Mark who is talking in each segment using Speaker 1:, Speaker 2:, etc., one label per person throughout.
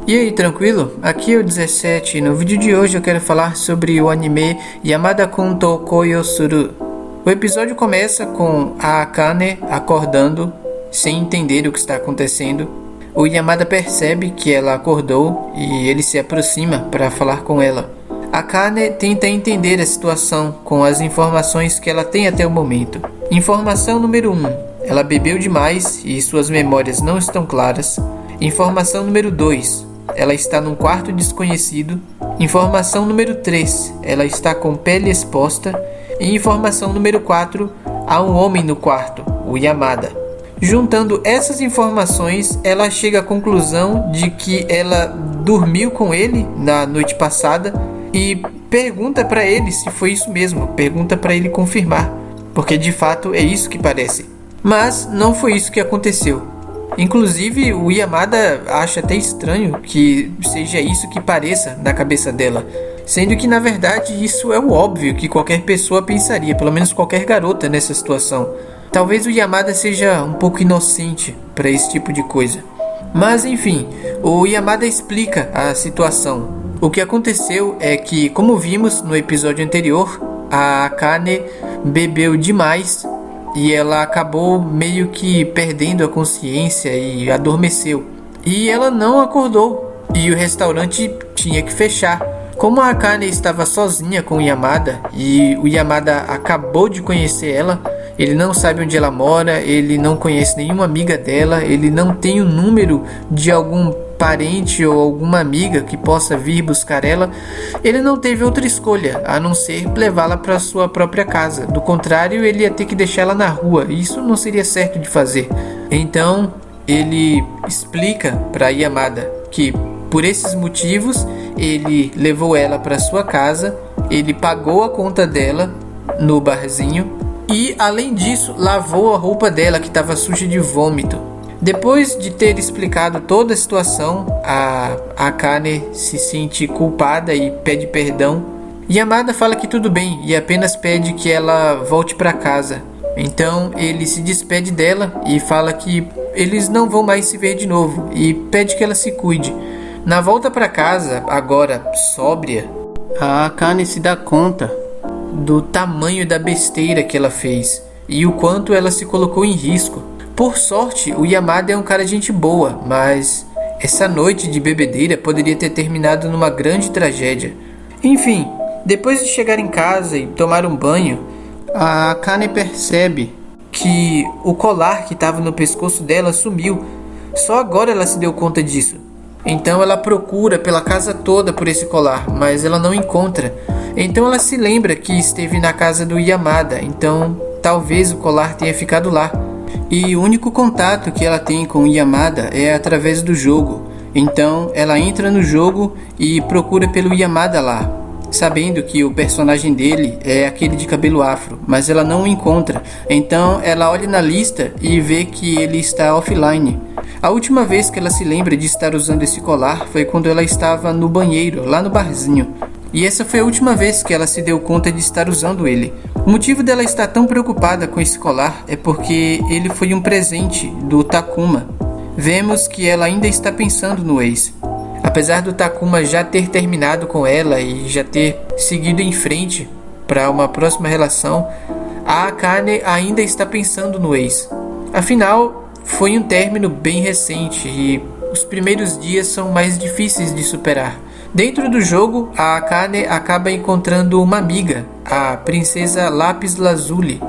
Speaker 1: E aí, tranquilo? Aqui é o 17 e no vídeo de hoje eu quero falar sobre o anime Yamada-kun to Koyo Suru. O episódio começa com a Akane acordando, sem entender o que está acontecendo. O Yamada percebe que ela acordou e ele se aproxima para falar com ela. A Akane tenta entender a situação com as informações que ela tem até o momento. Informação número 1. Ela bebeu demais e suas memórias não estão claras. Informação número 2. Ela está num quarto desconhecido. Informação número 3. Ela está com pele exposta. E informação número 4. Há um homem no quarto, o Yamada. Juntando essas informações, ela chega à conclusão de que ela dormiu com ele na noite passada e pergunta para ele se foi isso mesmo. Pergunta para ele confirmar, porque de fato é isso que parece. Mas não foi isso que aconteceu. Inclusive, o Yamada acha até estranho que seja isso que pareça na cabeça dela, sendo que na verdade isso é o óbvio que qualquer pessoa pensaria, pelo menos qualquer garota nessa situação. Talvez o Yamada seja um pouco inocente para esse tipo de coisa. Mas enfim, o Yamada explica a situação. O que aconteceu é que, como vimos no episódio anterior, a Akane bebeu demais e ela acabou meio que perdendo a consciência e adormeceu. E ela não acordou e o restaurante tinha que fechar. Como a Akane estava sozinha com o Yamada e o Yamada acabou de conhecer ela, ele não sabe onde ela mora, ele não conhece nenhuma amiga dela, ele não tem o número de algum parente ou alguma amiga que possa vir buscar ela. Ele não teve outra escolha a não ser levá-la para sua própria casa. Do contrário, ele ia ter que deixá-la na rua, e isso não seria certo de fazer. Então ele explica para Yamada que por esses motivos ele levou ela para sua casa, ele pagou a conta dela no barzinho e, além disso, lavou a roupa dela que estava suja de vômito. Depois de ter explicado toda a situação, a Akane se sente culpada e pede perdão. Yamada fala que tudo bem e apenas pede que ela volte para casa. Então ele se despede dela e fala que eles não vão mais se ver de novo e pede que ela se cuide. Na volta para casa, agora sóbria, a Akane se dá conta do tamanho da besteira que ela fez e o quanto ela se colocou em risco. Por sorte, o Yamada é um cara de gente boa, mas essa noite de bebedeira poderia ter terminado numa grande tragédia. Enfim, depois de chegar em casa e tomar um banho, a Akane percebe que o colar que estava no pescoço dela sumiu. Só agora ela se deu conta disso. Então ela procura pela casa toda por esse colar, mas ela não encontra. Então ela se lembra que esteve na casa do Yamada, então talvez o colar tenha ficado lá. E o único contato que ela tem com o Yamada é através do jogo. Então ela entra no jogo e procura pelo Yamada lá, sabendo que o personagem dele é aquele de cabelo afro, mas ela não o encontra. Então ela olha na lista e vê que ele está offline. A última vez que ela se lembra de estar usando esse colar foi quando ela estava no banheiro, lá no barzinho. E essa foi a última vez que ela se deu conta de estar usando ele. O motivo dela estar tão preocupada com esse colar é porque ele foi um presente do Takuma. Vemos que ela ainda está pensando no ex. Apesar do Takuma já ter terminado com ela e já ter seguido em frente para uma próxima relação, a Akane ainda está pensando no ex. Afinal, foi um término bem recente e os primeiros dias são mais difíceis de superar. Dentro do jogo, a Akane acaba encontrando uma amiga, a princesa Lapis Lazuli,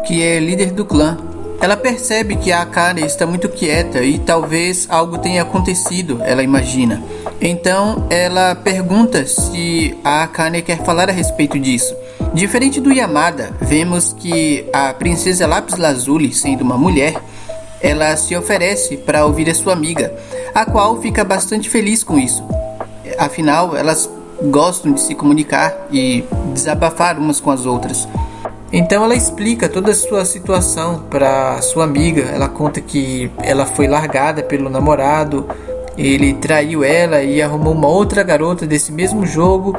Speaker 1: que é líder do clã. Ela percebe que a Akane está muito quieta e talvez algo tenha acontecido, ela imagina. Então ela pergunta se a Akane quer falar a respeito disso. Diferente do Yamada, vemos que a princesa Lapis Lazuli, sendo uma mulher, ela se oferece para ouvir a sua amiga, a qual fica bastante feliz com isso. Afinal, elas gostam de se comunicar e desabafar umas com as outras. Então ela explica toda a sua situação para sua amiga. Ela conta que ela foi largada pelo namorado, ele traiu ela e arrumou uma outra garota desse mesmo jogo,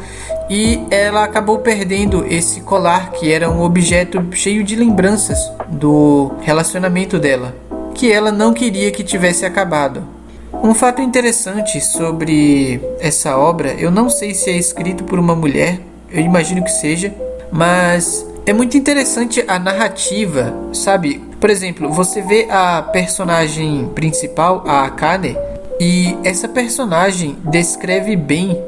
Speaker 1: e ela acabou perdendo esse colar que era um objeto cheio de lembranças do relacionamento dela, que ela não queria que tivesse acabado. Um fato interessante sobre essa obra, eu não sei se é escrito por uma mulher, eu imagino que seja, mas é muito interessante a narrativa, sabe? Por exemplo, você vê a personagem principal, a Akane, e essa personagem descreve bem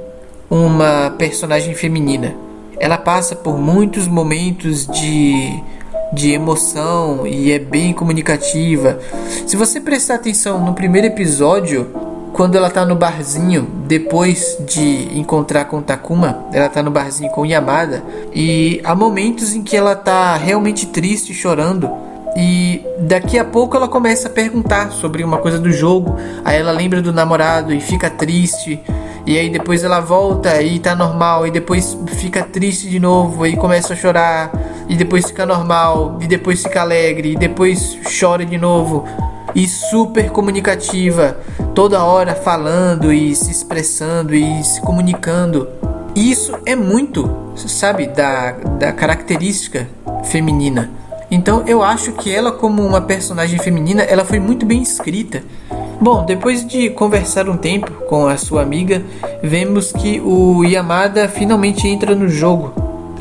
Speaker 1: uma personagem feminina. Ela passa por muitos momentos de emoção e é bem comunicativa. Se você prestar atenção no primeiro episódio, quando ela tá no barzinho, depois de encontrar com Takuma, ela tá no barzinho com Yamada, e há momentos em que ela tá realmente triste, chorando, e daqui a pouco ela começa a perguntar sobre uma coisa do jogo, aí ela lembra do namorado e fica triste, e aí depois ela volta e tá normal, e depois fica triste de novo, e começa a chorar, e depois fica normal, e depois fica alegre, e depois chora de novo. E super comunicativa, toda hora falando e se expressando e se comunicando. Isso é muito, sabe, da característica feminina. Então eu acho que ela, como uma personagem feminina, ela foi muito bem escrita. Bom, depois de conversar um tempo com a sua amiga, vemos que o Yamada finalmente entra no jogo.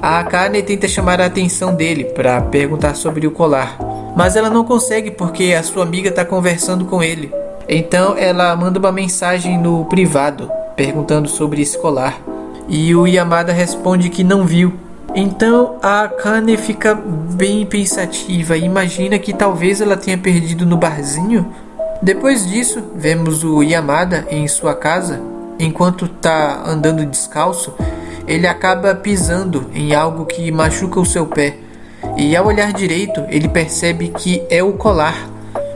Speaker 1: A Akane tenta chamar a atenção dele para perguntar sobre o colar, mas ela não consegue porque a sua amiga está conversando com ele. Então ela manda uma mensagem no privado perguntando sobre esse colar, e o Yamada responde que não viu. Então a Akane fica bem pensativa e imagina que talvez ela tenha perdido no barzinho. Depois disso, vemos o Yamada em sua casa. Enquanto está andando descalço, ele acaba pisando em algo que machuca o seu pé, e ao olhar direito ele percebe que é o colar.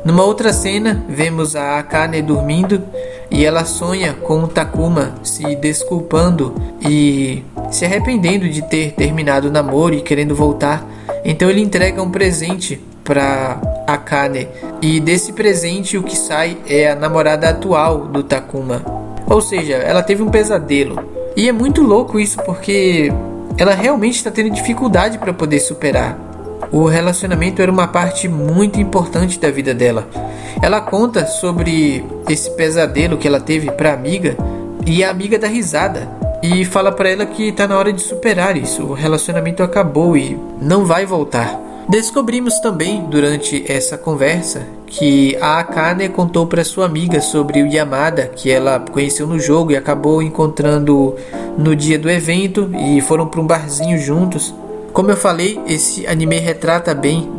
Speaker 1: Numa outra cena, vemos a Akane dormindo e ela sonha com o Takuma se desculpando e se arrependendo de ter terminado o namoro e querendo voltar. Então ele entrega um presente para Akane, e desse presente o que sai é a namorada atual do Takuma. Ou seja, ela teve um pesadelo. E é muito louco isso porque ela realmente está tendo dificuldade para poder superar. O relacionamento era uma parte muito importante da vida dela. Ela conta sobre esse pesadelo que ela teve para a amiga, e a amiga dá risada e fala para ela que está na hora de superar isso. O relacionamento acabou e não vai voltar. Descobrimos também durante essa conversa que a Akane contou para sua amiga sobre o Yamada, que ela conheceu no jogo e acabou encontrando no dia do evento, e foram para um barzinho juntos. Como eu falei, esse anime retrata bem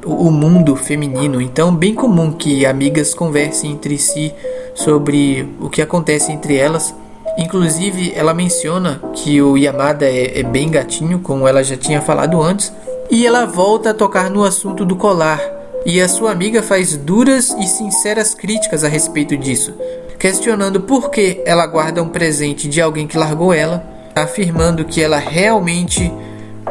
Speaker 1: o mundo feminino, então bem comum que amigas conversem entre si sobre o que acontece entre elas. Inclusive ela menciona que o Yamada é bem gatinho, como ela já tinha falado antes, e ela volta a tocar no assunto do colar, e a sua amiga faz duras e sinceras críticas a respeito disso, questionando por que ela guarda um presente de alguém que largou ela, afirmando que ela realmente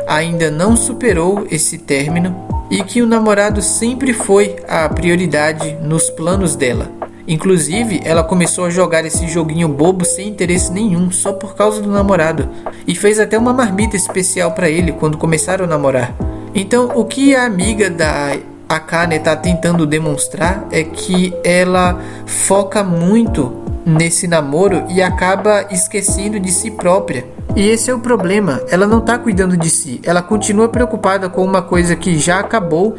Speaker 1: ainda não superou esse término e que o namorado sempre foi a prioridade nos planos dela. Inclusive, ela começou a jogar esse joguinho bobo sem interesse nenhum, só por causa do namorado, e fez até uma marmita especial para ele quando começaram a namorar. Então, o que a amiga da Akane está tentando demonstrar é que ela foca muito nesse namoro e acaba esquecendo de si própria. E esse é o problema, ela não está cuidando de si, ela continua preocupada com uma coisa que já acabou,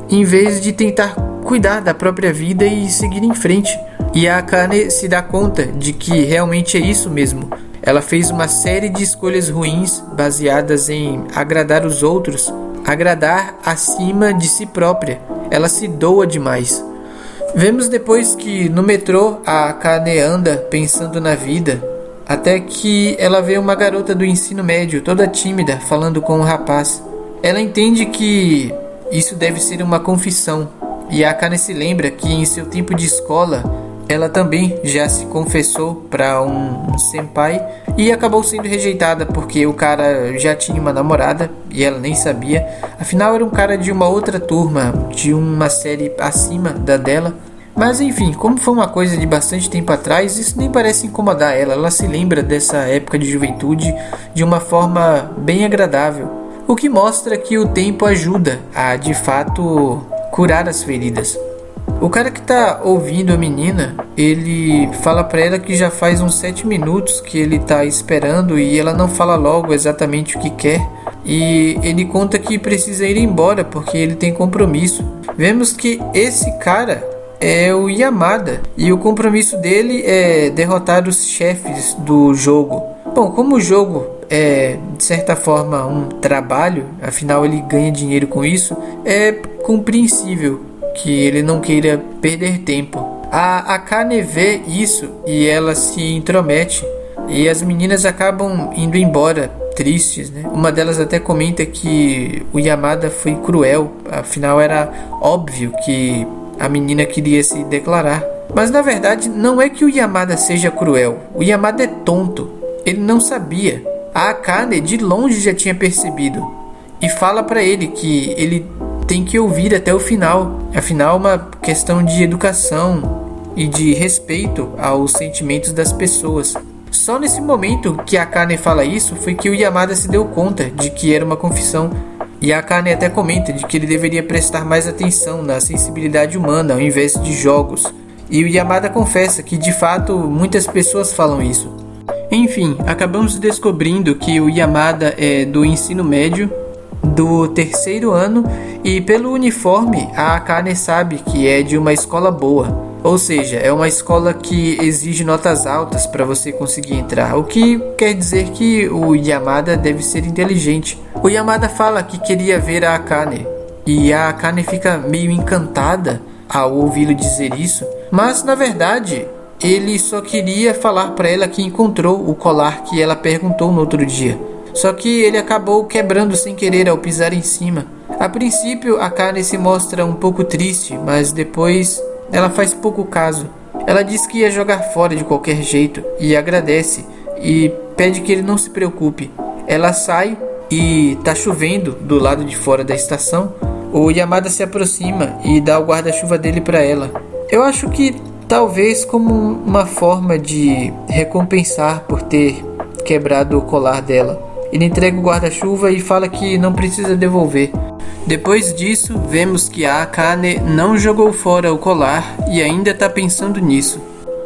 Speaker 1: em vez de tentar cuidar da própria vida e seguir em frente. E a Akane se dá conta de que realmente é isso mesmo. Ela fez uma série de escolhas ruins baseadas em agradar os outros, agradar acima de si própria. Ela se doa demais. Vemos depois que no metrô a Akane anda pensando na vida, até que ela vê uma garota do ensino médio, toda tímida, falando com um rapaz. Ela entende que isso deve ser uma confissão, e a Akane se lembra que em seu tempo de escola ela também já se confessou para um senpai e acabou sendo rejeitada porque o cara já tinha uma namorada e ela nem sabia. Afinal era um cara de uma outra turma, de uma série acima da dela. Mas enfim, como foi uma coisa de bastante tempo atrás, isso nem parece incomodar ela. Ela se lembra dessa época de juventude de uma forma bem agradável, o que mostra que o tempo ajuda a, de fato, curar as feridas. O cara que tá ouvindo a menina, ele fala pra ela que já faz uns 7 minutos que ele tá esperando e ela não fala logo exatamente o que quer. E ele conta que precisa ir embora porque ele tem compromisso. Vemos que esse cara é o Yamada e o compromisso dele é derrotar os chefes do jogo. Bom, como o jogo é de certa forma um trabalho, afinal ele ganha dinheiro com isso, é compreensível que ele não queira perder tempo. A Akane vê isso e ela se intromete e as meninas acabam indo embora tristes, né? Uma delas até comenta que o Yamada foi cruel, afinal era óbvio que a menina queria se declarar. Mas na verdade não é que o Yamada seja cruel, o Yamada é tonto, ele não sabia. A Akane de longe já tinha percebido e fala pra ele que ele tem que ouvir até o final. Afinal, é uma questão de educação e de respeito aos sentimentos das pessoas. Só nesse momento que a Akane fala isso foi que o Yamada se deu conta de que era uma confissão. E a Akane até comenta de que ele deveria prestar mais atenção na sensibilidade humana ao invés de jogos. E o Yamada confessa que de fato muitas pessoas falam isso. Enfim, acabamos descobrindo que o Yamada é do ensino médio, do 3º ano, e pelo uniforme a Akane sabe que é de uma escola boa, ou seja, é uma escola que exige notas altas para você conseguir entrar, o que quer dizer que o Yamada deve ser inteligente. O Yamada fala que queria ver a Akane e a Akane fica meio encantada ao ouvi-lo dizer isso, mas na verdade ele só queria falar para ela que encontrou o colar que ela perguntou no outro dia. Só que ele acabou quebrando sem querer ao pisar em cima. A princípio, a Akane se mostra um pouco triste, mas depois ela faz pouco caso. Ela diz que ia jogar fora de qualquer jeito e agradece e pede que ele não se preocupe. Ela sai e tá chovendo do lado de fora da estação. O Yamada se aproxima e dá o guarda-chuva dele para ela. Eu acho que talvez como uma forma de recompensar por ter quebrado o colar dela. Ele entrega o guarda-chuva e fala que não precisa devolver. Depois disso, vemos que a Akane não jogou fora o colar e ainda está pensando nisso.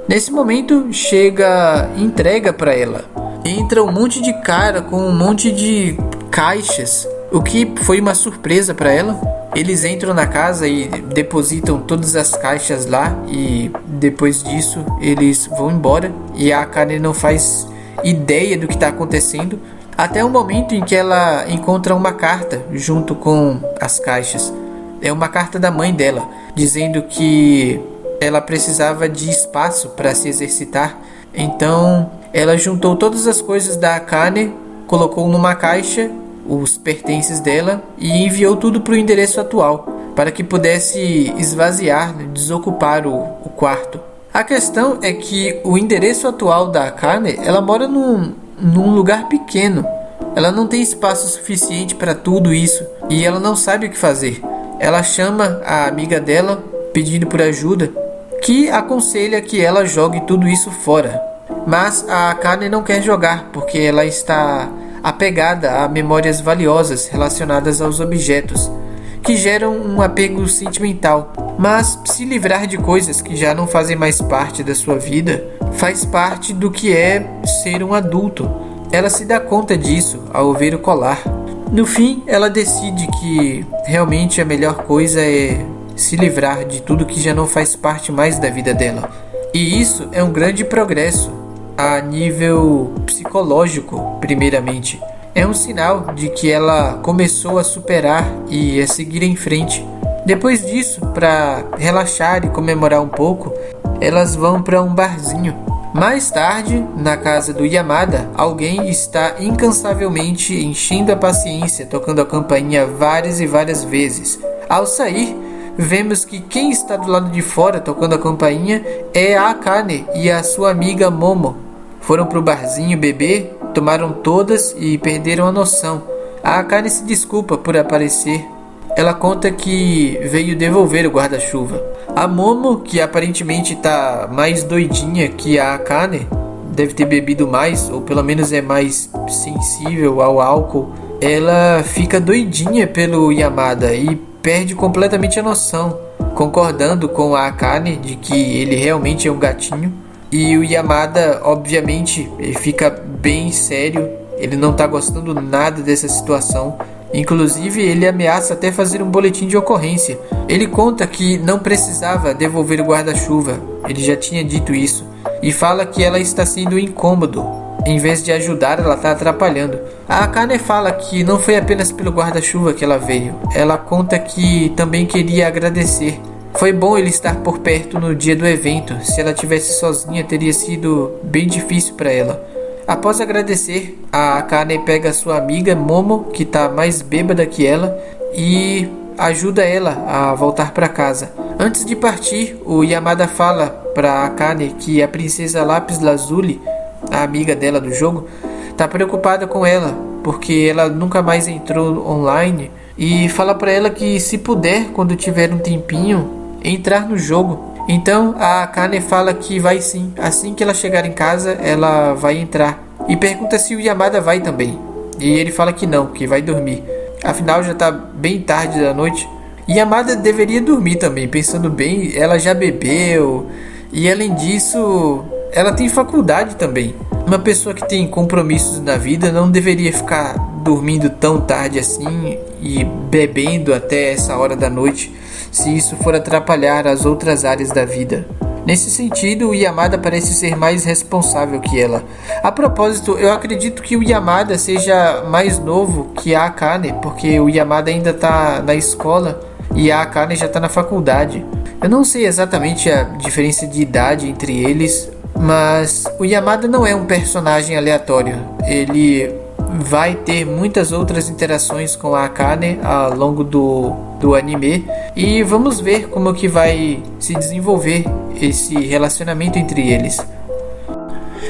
Speaker 1: Nesse momento, chega entrega para ela. Entra um monte de cara com um monte de caixas, o que foi uma surpresa para ela. Eles entram na casa e depositam todas as caixas lá e depois disso eles vão embora e a Akane não faz ideia do que está acontecendo. Até o momento em que ela encontra uma carta junto com as caixas. É uma carta da mãe dela, dizendo que ela precisava de espaço para se exercitar. Então, ela juntou todas as coisas da Akane, colocou numa caixa os pertences dela e enviou tudo para o endereço atual, para que pudesse esvaziar, desocupar o quarto. A questão é que o endereço atual da Akane, ela mora num lugar pequeno. Ela não tem espaço suficiente para tudo isso e ela não sabe o que fazer. Ela chama a amiga dela pedindo por ajuda, que aconselha que ela jogue tudo isso fora. Mas a Akane não quer jogar porque ela está apegada a memórias valiosas relacionadas aos objetos, que geram um apego sentimental. Mas se livrar de coisas que já não fazem mais parte da sua vida faz parte do que é ser um adulto. Ela se dá conta disso ao ver o colar. No fim, ela decide que realmente a melhor coisa é se livrar de tudo que já não faz parte mais da vida dela. E isso é um grande progresso a nível psicológico, primeiramente. É um sinal de que ela começou a superar e a seguir em frente. Depois disso, para relaxar e comemorar um pouco, elas vão para um barzinho. Mais tarde, na casa do Yamada, alguém está incansavelmente enchendo a paciência, tocando a campainha várias e várias vezes. Ao sair, vemos que quem está do lado de fora tocando a campainha é a Akane e a sua amiga Momo. Foram pro barzinho beber, tomaram todas e perderam a noção. A Akane se desculpa por aparecer. Ela conta que veio devolver o guarda-chuva. A Momo, que aparentemente está mais doidinha que a Akane, deve ter bebido mais, ou pelo menos é mais sensível ao álcool, ela fica doidinha pelo Yamada e perde completamente a noção. concordando com a Akane de que ele realmente é um gatinho. E o Yamada, obviamente, ele fica bem sério, ele não tá gostando nada dessa situação. Inclusive, ele ameaça até fazer um boletim de ocorrência. Ele conta que não precisava devolver o guarda-chuva, ele já tinha dito isso, e fala que ela está sendo incômodo. Em vez de ajudar, ela está atrapalhando. A Akane fala que não foi apenas pelo guarda-chuva que ela veio. Ela conta que também queria agradecer. Foi bom ele estar por perto no dia do evento. Se ela tivesse sozinha, teria sido bem difícil para ela. Após agradecer, a Akane pega sua amiga Momo, que está mais bêbada que ela, e ajuda ela a voltar para casa. Antes de partir, o Yamada fala para Akane que a princesa Lápis Lazuli, a amiga dela do jogo, está preocupada com ela, porque ela nunca mais entrou online, e fala para ela que se puder, quando tiver um tempinho, entrar no jogo. Então a Akane fala que vai sim, assim que ela chegar em casa ela vai entrar, e pergunta se o Yamada vai também, e ele fala que não, que vai dormir, afinal já está bem tarde da noite. Yamada deveria dormir também, pensando bem, ela já bebeu, e além disso ela tem faculdade também. Uma pessoa que tem compromissos na vida não deveria ficar dormindo tão tarde assim e bebendo até essa hora da noite, se isso for atrapalhar as outras áreas da vida. Nesse sentido, o Yamada parece ser mais responsável que ela. A propósito, eu acredito que o Yamada seja mais novo que a Akane, porque o Yamada ainda está na escola e a Akane já está na faculdade. Eu não sei exatamente a diferença de idade entre eles, mas o Yamada não é um personagem aleatório. Ele vai ter muitas outras interações com a Akane ao longo do anime, e vamos ver como que vai se desenvolver esse relacionamento entre eles.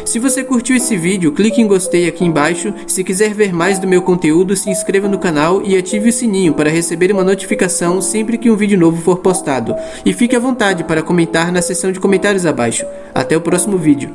Speaker 1: Se você curtiu esse vídeo, clique em gostei aqui embaixo. Se quiser ver mais do meu conteúdo, se inscreva no canal e ative o sininho para receber uma notificação sempre que um vídeo novo for postado. E fique à vontade para comentar na seção de comentários abaixo. Até o próximo vídeo.